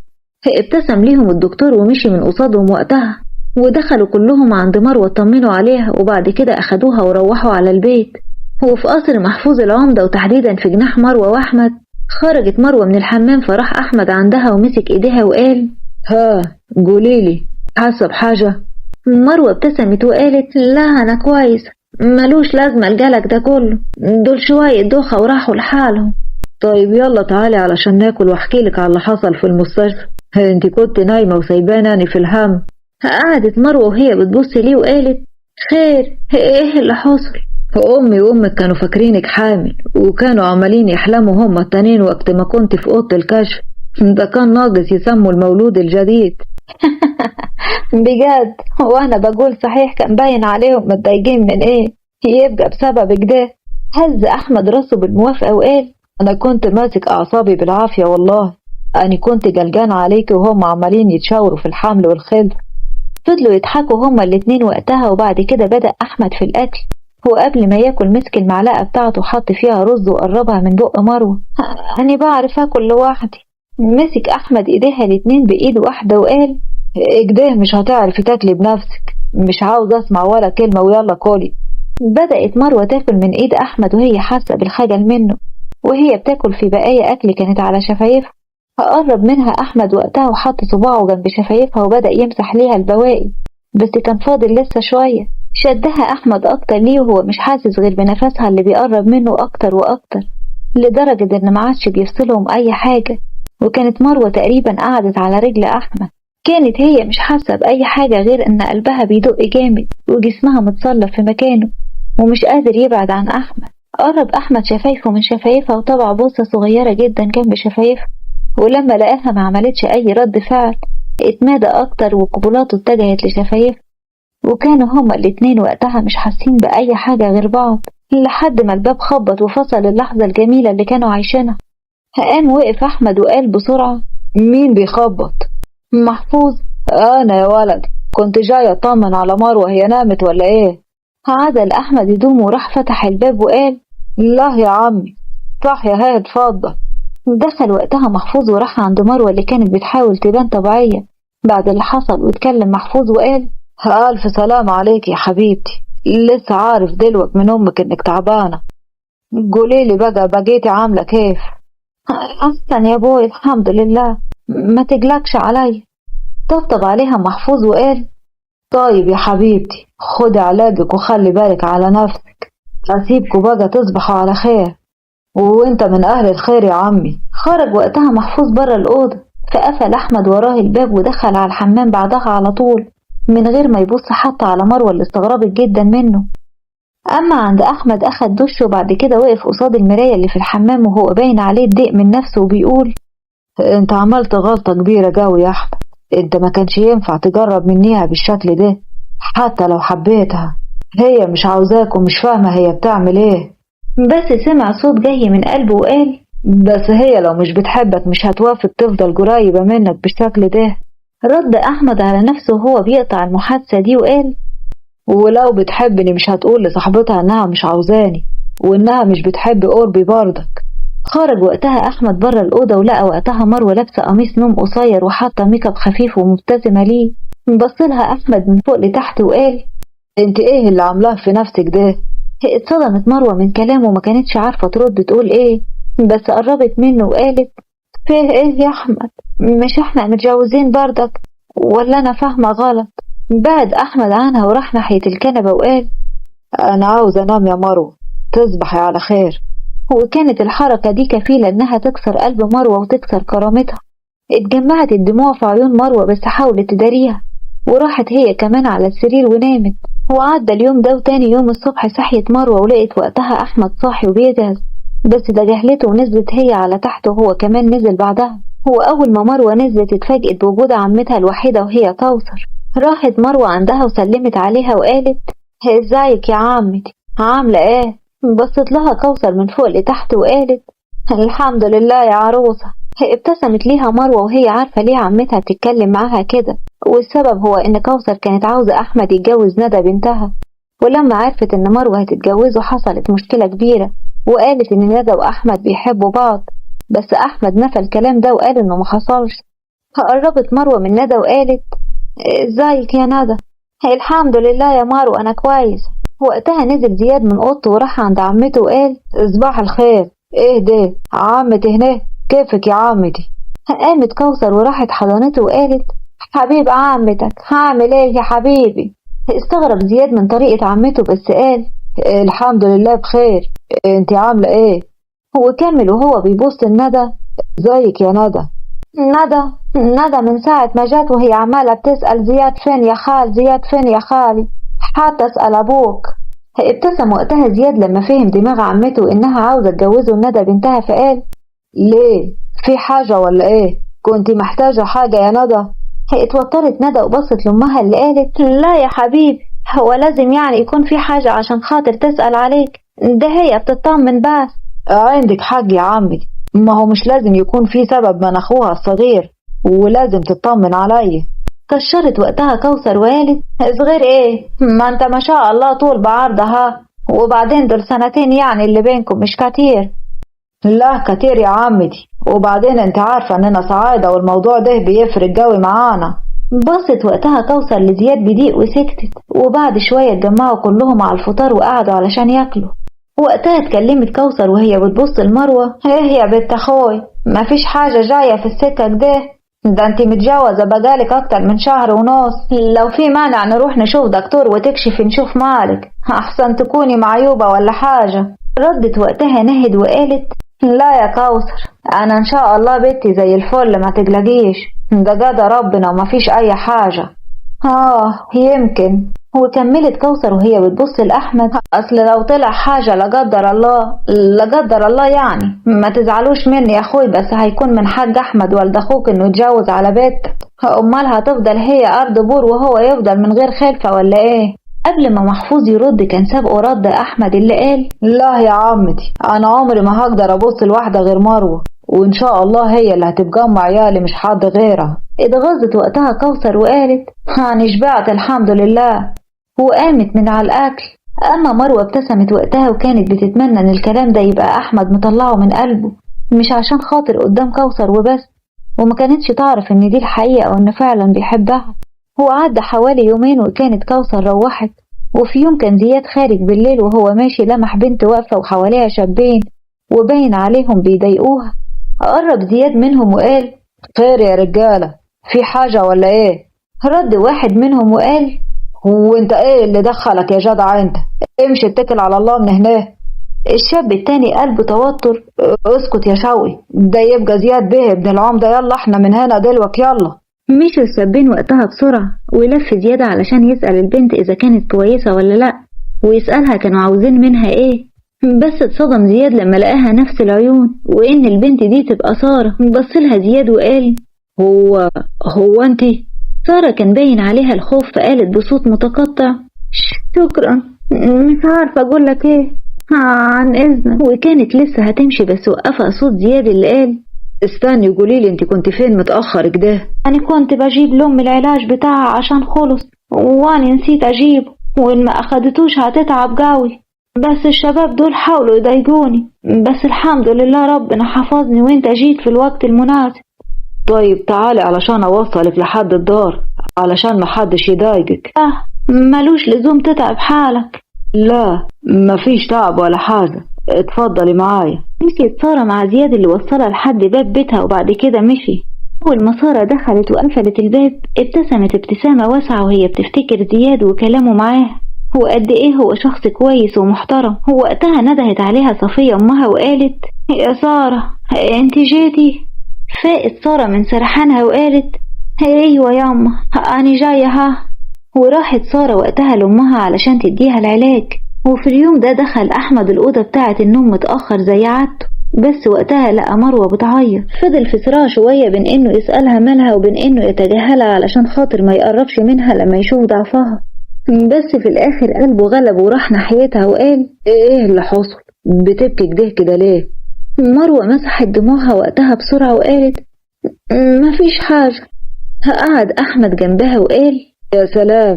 ابتسم ليهم الدكتور ومشي من قصادهم وقتها، ودخلوا كلهم عند مروة طمنوا عليها، وبعد كده أخدوها وروحوا على البيت. وفي قصر محفوظ العمدة، وتحديدا في جناح مروة وأحمد، خرجت مروة من الحمام، فراح أحمد عندها ومسك إيديها وقال: ها قوليلي، حاسة بحاجة؟ مروة ابتسمت وقالت: لا أنا كويس، ملوش لازمة الجلك ده كله، دول شوية دوخة وراحوا لحالهم. طيب يلا تعالي علشان ناكل واحكيلك على اللي حصل في المستشفى. انت كنت نايمة وسايباني في الهم. قعدت مروة وهي بتبص ليه وقالت: خير، ايه اللي حصل؟ أمي وأمك كانوا فاكرينك حامل، وكانوا عمالين يحلموا هما التانين وقت ما كنت في أوضة الكشف. ده كان ناقص يسموا المولود الجديد. بجد؟ وانا بقول صحيح كان باين عليهم متضايقين من ايه؟ يبقى بسبب كده. هز احمد راسه بالموافقه وقال: انا كنت ماسك اعصابي بالعافيه والله، انا كنت قلقان عليك وهم عمالين يتشاوروا في الحمل والخلف. فضلوا يضحكوا هما الاتنين وقتها، وبعد كده بدأ احمد في الاكل. وقبل ما ياكل مسك المعلقه بتاعته وحط فيها رز وقربها من بق مروه. انا بعرف اكل لوحدي. مسك احمد ايديها الاتنين بايد واحده وقال: اكده مش هتعرفي تاكلي بنفسك، مش عاوز اسمع ولا كلمة، ويلا كلي. بدأت مروة تاكل من ايد احمد وهي حاسة بالخجل منه، وهي بتاكل في بقايا اكل كانت على شفايفها. فقرب منها احمد وقتها وحط صباعه جنب شفايفها وبدأ يمسح ليها البواقي، بس كان فاضل لسه شوية. شدها احمد اكتر ليه وهو مش حاسس غير بنفسها اللي بيقرب منه اكتر واكتر، لدرجة ان ما عادش بيفصلهم اي حاجة. وكانت مروة تقريبا قعدت على رجل احمد. كانت هي مش حاسة بأي حاجة غير إن قلبها بيدق جامد وجسمها متصلب في مكانه ومش قادر يبعد عن أحمد. قرب أحمد شفايفه من شفايفها وطبع بوسة صغيرة جدا جنب شفايفها، ولما لقاها ما عملتش أي رد فعل اتمادى أكتر وقبلاته اتجهت لشفايفها. وكانوا هما الاتنين وقتها مش حاسين بأي حاجة غير بعض، لحد ما الباب خبط وفصل اللحظة الجميلة اللي كانوا عايشينها. قام وقف أحمد وقال بسرعة: مين بيخبط؟ محفوظ. أنا يا ولد، كنت جاي أطمن على مروة، هي نامت ولا إيه؟ عدل أحمد هدومه وراح فتح الباب وقال: لا يا عمي، صح يا هاد، اتفضل. دخل وقتها محفوظ وراح عند مروة اللي كانت بتحاول تبان طبيعية بعد اللي حصل، واتكلم محفوظ وقال: ألف سلام عليك يا حبيبتي، لسه عارف دلوقتي من أمك إنك تعبانة. قوليلي بقى، بقيتي عاملة كيف؟ أحسن يا بوي الحمد لله، ما تقلقش علي. طبطب عليها محفوظ وقال: طيب يا حبيبتي، خدي علاجك وخلي بالك على نفسك، أسيبكوا بقى تصبحوا على خير. وانت من اهل الخير يا عمي. خرج وقتها محفوظ بره الأوضة، فقفل أحمد وراه الباب ودخل على الحمام بعدها على طول من غير ما يبص حتى على مروة اللي استغربت جدا منه. أما عند أحمد أخد دش وبعد كده وقف قصاد المراية اللي في الحمام وهو باين عليه اتضايق من نفسه وبيقول: انت عملت غلطة كبيرة جوي يا احمد، انت ما كانش ينفع تجرب منيها بالشكل ده، حتى لو حبيتها هي مش عاوزاك ومش فاهمة هي بتعمل ايه. بس سمع صوت جاي من قلبه وقال: بس هي لو مش بتحبك مش هتوافق تفضل قريبة منك بالشكل ده. رد أحمد على نفسه وهو بيقطع المحادثة دي وقال: ولو بتحبني مش هتقول لصاحبتها انها مش عاوزاني وانها مش بتحب قربي برضك. خرج وقتها أحمد بره الأوضة ولقى وقتها مروة لابسة قميص نوم قصير وحاطة ميك اب خفيف ومبتسمة ليه. بصلها أحمد من فوق لتحت وقال: انت ايه اللي عاملاه في نفسك ده؟ اتصدمت مروة من كلامه وما كانتش عارفة ترد تقول ايه، بس قربت منه وقالت: فيه ايه يا أحمد؟ مش احنا متجوزين برضك ولا أنا فاهمة غلط؟ بعد أحمد عنها وراح ناحية الكنبة وقال: انا عاوز انام يا مروة، تصبحي على خير. وكانت الحركة دي كفيلة انها تكسر قلب مروة وتكسر كرامتها. اتجمعت الدموع في عيون مروة بس حاولت تداريها، وراحت هي كمان على السرير ونامت. وعدى اليوم ده وتاني يوم الصبح صحيت مروة ولقيت وقتها أحمد صاحي وبيجهز، بس ده جهلته ونزلت هي على تحت وهو كمان نزل بعدها. وأول ما مروة نزلت اتفاجئت بوجود عمتها الوحيدة وهي كوثر. راحت مروة عندها وسلمت عليها وقالت: ازيك يا عمتي، عاملة ايه؟ بصت لها كوثر من فوق لتحت وقالت: الحمد لله يا عروسة. ابتسمت ليها مروة وهي عارفة ليه عمتها بتتكلم معاها كده، والسبب هو ان كوثر كانت عاوزة احمد يتجوز ندى بنتها، ولما عرفت ان مروة هتتجوزه حصلت مشكلة كبيرة، وقالت ان ندى واحمد بيحبوا بعض، بس احمد نفى الكلام ده وقال انه محصلش. قربت مروة من ندى وقالت: ازيك يا ندى؟ الحمد لله يا مروة انا كويس. وقتها نزل زياد من اوضته وراح عند عمته وقال: صباح الخير، ايه ده عمتي هنا، كيفك يا عمتي؟ قامت كوثر وراحت حضنته وقالت: حبيب عمتك، هعمل ايه يا حبيبي؟ استغرب زياد من طريقة عمته بس قال: الحمد لله بخير، انت عاملة ايه؟ وكمل وهو بيبص لندى: ازيك يا ندى؟ ندى من ساعة ما جات وهي عمالة بتسأل زياد فين يا خال، زياد فين يا خالي، حتى اسأل ابوك. ابتسم وقتها زياد لما فهم دماغ عمته انها عاوزة تجوزه ندى بنتها فقال: ليه؟ في حاجة ولا ايه؟ كنت محتاجة حاجة يا ندى؟ اتوترت ندى وبصت لأمها اللي قالت: لا يا حبيبي، هو لازم يعني يكون في حاجة عشان خاطر تسأل عليك؟ ده هي بتطمن بس. عندك حق يا عمي، ما هو مش لازم يكون في سبب من اخوها الصغير ولازم تطمن عليا. كشرت وقتها كوثر وقالت: صغير ايه؟ ما انت ما شاء الله طول بعرضها، وبعدين دول سنتين يعني اللي بينكم مش كتير. لا كتير يا عمتي، وبعدين انت عارفة اننا صعايدة والموضوع ده بيفرق قوي معانا. بصت وقتها كوثر لزياد بضيق وسكتت، وبعد شوية اتجمعوا كلهم على الفطار وقعدوا علشان ياكلوا. وقتها اتكلمت كوثر وهي بتبص لمروة: ايه يا بنت اخوي، مفيش حاجة جاية في السكة ده انت متجوزة بقالك اكتر من شهر ونص، لو في مانع نروح نشوف دكتور وتكشف نشوف مالك، احسن تكوني معيوبة ولا حاجة. ردت وقتها نهد وقالت: لا يا كوثر، انا ان شاء الله بنتي زي الفل ما تقلقيش، ده قدر ربنا ومفيش اي حاجة. يمكن. وكملت كوثر وهي بتبص لأحمد: أصل لو طلع حاجة لا قدر الله، لا قدر الله يعني، ما تزعلوش مني يا أخوي، بس هيكون من حق أحمد والد أخوك إنه يتجوز على بنتك، أمال هتفضل هي أرض بور وهو يفضل من غير خلفة ولا إيه؟ قبل ما محفوظ يرد كان سابقه رد أحمد اللي قال: لا يا عمتي، أنا عمري ما هقدر أبص لواحدة غير مروة، وإن شاء الله هي اللي هتبقى مع عيالي مش حد غيرها. اتغزت وقتها كوثر وقالت: أنا شبعت الحمد لله، وقامت من على الأكل. أما مروة ابتسمت وقتها وكانت بتتمنى إن الكلام ده يبقى أحمد مطلعه من قلبه، مش عشان خاطر قدام كوثر وبس، وما كانتش تعرف إن دي الحقيقة وإنه فعلا بيحبها. هو عدى حوالي يومين وكانت كوثر روحت، وفي يوم كان زياد خارج بالليل وهو ماشي لمح بنت واقفة وحواليها شابين وباين عليهم بيضايقوها. قرب زياد منهم وقال: خير يا رجالة، في حاجة ولا ايه؟ رد واحد منهم وقال: هو انت ايه اللي دخلك يا جدع انت؟ امشي اتكل على الله من هنا. الشاب التاني قلبه توتر. اسكت يا شوقي، ده يبقى زياد بيه ابن العمدة، يلا احنا من هنا دلوك يلا. مشوا الشابين وقتها بسرعة، ولف زياد علشان يسأل البنت إذا كانت كويسة ولا لأ، ويسألها كانوا عاوزين منها إيه. بس اتصدم زياد لما لقاها نفس العيون، وإن البنت دي تبقى سارة. بصلها زياد وقال هو انتي؟ سارة كان باين عليها الخوف، فقالت بصوت متقطع شكرا، مش عارفة أقولك إيه، عن إذنك. وكانت لسه هتمشي بس وقفها صوت زياد اللي قال استني قوليلي انت كنت فين متأخر كده؟ أنا كنت بجيب لأم العلاج بتاعها عشان خلص، وأنا نسيت أجيبه، وإن ما أخدتوش هتتعب قوي، بس الشباب دول حاولوا يضايقوني، بس الحمد لله ربنا حفظني وانت جيت في الوقت المناسب. طيب تعالي علشان أوصلك لحد الدار علشان محدش يضايقك. ملوش لزوم تتعب حالك. لا مفيش تعب ولا حاجة، اتفضلي معايا. مشيت سارة مع زياد اللي وصلها لحد باب بيتها، وبعد كده مشي. أول ما سارة دخلت وقفلت الباب ابتسمت ابتسامة واسعة وهي بتفتكر زياد وكلامه معاه، هو قد ايه هو شخص كويس ومحترم. هو وقتها ندهت عليها صفية أمها وقالت يا سارة انت جيتي؟ فاقت سارة من سرحانها وقالت ايوه ياما أنا جاية ها. وراحت سارة وقتها لأمها علشان تديها العلاج. وفي اليوم ده دخل أحمد الأوضة بتاعة النوم متأخر زي عادته، بس وقتها لقى مروة بتعيط. فضل في صراع شوية بين إنه يسألها مالها وبين إنه يتجاهلها علشان خاطر ما يقربش منها لما يشوف ضعفها، بس في الآخر قلبه غلب وراح ناحيتها وقال ايه اللي حصل؟ بتبكي كده ليه؟ مروة مسحت دموعها وقتها بسرعة وقالت مفيش حاجة. قعد أحمد جنبها وقال يا سلام،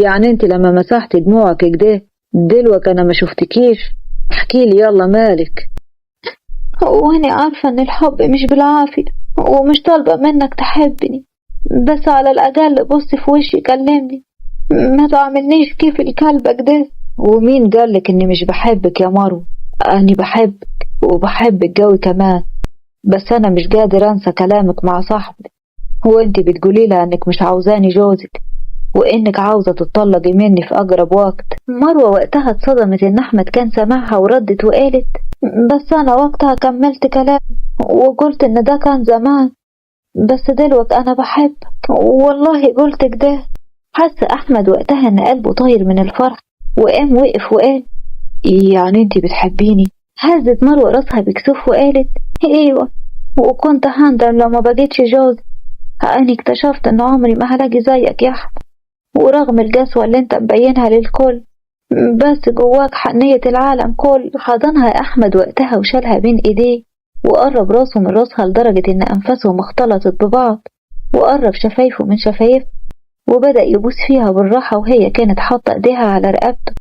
يعني انت لما مسحت دموعك كده دلوك انا ما شفتكيش؟ احكيلي يلا مالك. وانا عارفة ان الحب مش بالعافية، ومش طالبة منك تحبني، بس على الأقل بص في وشي كلمني، ما تعملنيش كيف الكلبك ده. ومين قالك اني مش بحبك يا مروة؟ اني بحبك وبحبك قوي كمان، بس انا مش قادر انسى كلامك مع صاحبي. هو انت بتقولي لها انك مش عاوزاني جوزك وانك عاوزة تطلقي مني في اقرب وقت. مروة وقتها اتصدمت ان احمد كان سامعها وردت وقالت بس انا وقتها كملت كلام وقلت ان ده كان زمان، بس دلوقتي انا بحبك والله قلت كده. حس احمد وقتها ان قلبه طاير من الفرح، وقام وقف وقال يعني انت بتحبيني؟ هزت مروة راسها بكسوف وقالت ايوه، وكنت هندم لو ما بقيتش جوزي. أنا اكتشفت ان عمري ما هلاقي زيك يا احمد، ورغم القسوة اللي انت مبينها للكل بس جواك حنية العالم كله. حضنها احمد وقتها وشالها بين ايديه، وقرب راسه من راسها لدرجة ان انفاسهم اختلطت ببعض، وقرب شفايفه من شفايفها وبدأ يبوس فيها بالراحة، وهي كانت حاطة ايديها على رقبته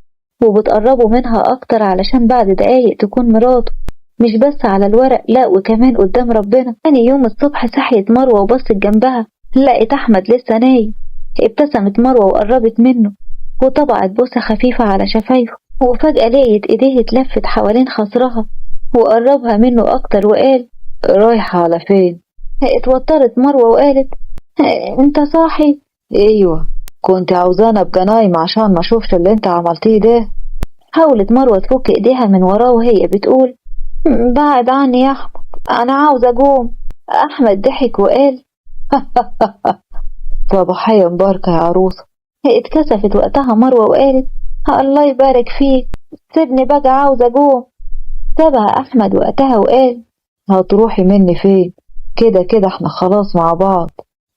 وبتقربه منها اكتر علشان بعد دقايق تكون مراته، مش بس على الورق لا وكمان قدام ربنا. تاني يوم الصبح صحيت مروة وبصت جنبها لقت احمد لسه نايم. ابتسمت مروة وقربت منه وطبعت بوسة خفيفة على شفايفه، وفجأة لقيت ايديه اتلفت حوالين خصرها وقربها منه اكتر وقال رايحة على فين؟ اتوترت مروة وقالت انت صاحي؟ ايوه، كنت عاوزانا ابقى نايم عشان ما اشوفش اللي انت عملتيه ده. حاولت مروة تفك ايديها من وراه وهي بتقول بعد عني يا احمد انا عاوزة اقوم. احمد ضحك وقال صباحية مباركة يا عروسة. اتكسفت وقتها مروة وقالت الله يبارك فيك، سيبني بقى عاوزة اقوم. سابها احمد وقتها وقال هتروحي مني فين؟ كده احنا خلاص مع بعض.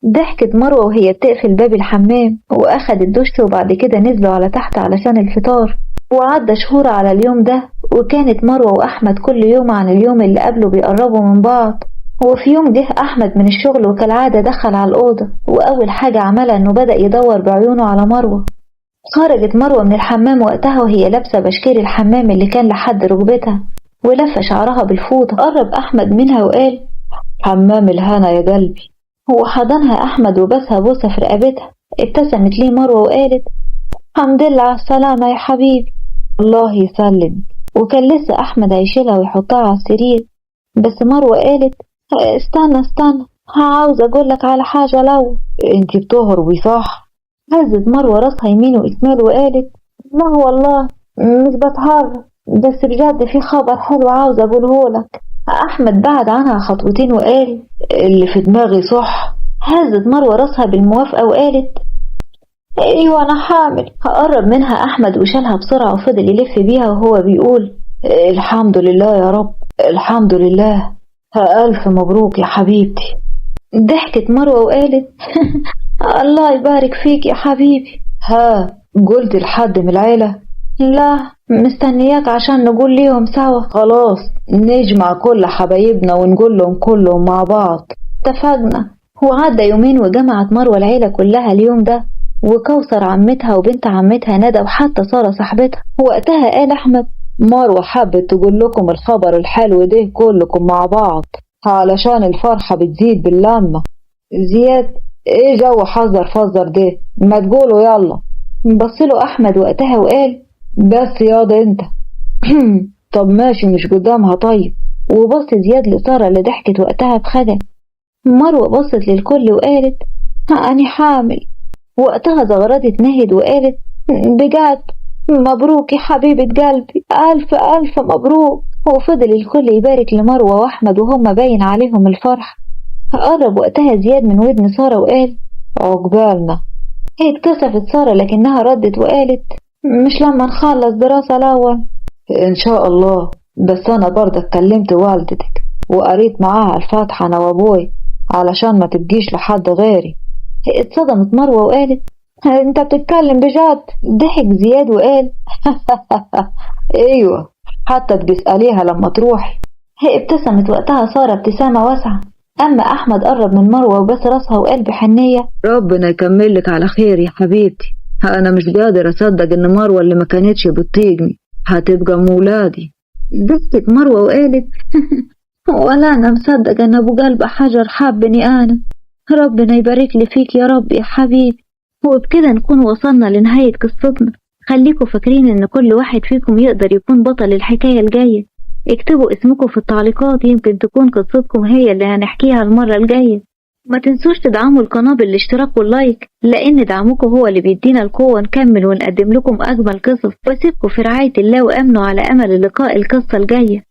ضحكت مروة وهي بتقفل باب الحمام، واخدت دش وبعد كده نزلوا على تحت علشان الفطار. وعدى شهور على اليوم ده، وكانت مروة واحمد كل يوم عن اليوم اللي قبله بيقربوا من بعض. وفي يوم جه أحمد من الشغل وكالعادة دخل على الأوضة، وأول حاجة عملها إنه بدأ يدور بعيونه على مروة. خرجت مروة من الحمام وقتها وهي لابسة بشكير الحمام اللي كان لحد ركبتها ولفة شعرها بالفوطة. قرب أحمد منها وقال حمام الهنا يا قلبي. هو حضنها أحمد وبسها بوسة في رقبتها. ابتسمت ليه مروة وقالت الحمد لله على السلامة يا حبيبي. الله يسلم. وكان لسه أحمد هيشيلها ويحطها على السرير، بس مروة قالت استنى عاوز اقولك على حاجة. لو انت بتهربي صح؟ هزت مروة راسها يمين وإشمال وقالت لا والله مش بتهرب، بس بجد في خبر حلو عاوز أقوله لك. أحمد بعد عنها خطوتين وقال اللي في دماغي صح. هزت مروة راسها بالموافقة وقالت أيوة أنا حامل. قرب منها أحمد وشالها بسرعة وفضل يلف بيها وهو بيقول الحمد لله يا رب، الحمد لله، ألف مبروك يا حبيبتي. ضحكت مروة وقالت الله يبارك فيك يا حبيبي. ها قلت لحد من العيلة؟ لا مستنياك عشان نقول ليهم سوا. خلاص نجمع كل حبايبنا ونقول لهم كلهم مع بعض. اتفقنا. وعدى يومين وجمعت مروة العيلة كلها اليوم ده، وكوثر عمتها وبنت عمتها ندى وحتى سارة صاحبتها. وقتها قال أحمد مروة حبت تقول لكم الخبر الحلو ده كلكم مع بعض علشان الفرحة بتزيد باللمة. زياد ايه جو حذر فذر ده، ما تقولوا يلا. بصله أحمد وقتها وقال بس ياض انت طب ماشي مش قدامها طيب. وبص زياد لسارة اللي ضحكت وقتها بخجل. مروة بصت للكل وقالت أنا حامل. وقتها زغرتت نهد وقالت بجد مبروك يا حبيبة قلبي، ألف ألف مبروك. وفضل الكل يبارك لمروة وأحمد وهم باين عليهم الفرح. قرب وقتها زياد من ودن سارة وقال عقبالنا. اتكسفت سارة لكنها ردت وقالت مش لما نخلص دراسة الأول؟ إن شاء الله، بس أنا برضه كلمت والدتك وقريت معاها الفاتحة أنا وأبوي علشان ما تبقيش لحد غيري. اتصدمت مروة وقالت انت بتتكلم بجد؟ ضحك زياد وقال ايوه حتى تسأليها لما تروحي. ابتسمت وقتها سارة ابتسامة واسعة. اما احمد قرب من مروة وبس راسها وقال بحنية ربنا يكملك على خير يا حبيبتي. انا مش قادر اصدق ان مروة اللي ما كانتش بتطيقني هتبقى مولادي. ضحكت مروة وقالت ولا انا مصدق ان ابو قلب حجر حابني انا. ربنا يبارك لي فيك يا رب يا حبيبي. وبكده نكون وصلنا لنهاية قصتنا. خليكم فاكرين ان كل واحد فيكم يقدر يكون بطل الحكاية الجاية. اكتبوا اسمكم في التعليقات، يمكن تكون قصتكم هي اللي هنحكيها المرة الجاية. ما تنسوش تدعموا القناة بالاشتراك واللايك، لان دعمكم هو اللي بيدينا القوة نكمل ونقدم لكم اجمل قصص. واسيبكم في رعاية الله وامنوا على امل لقاء القصة الجاية.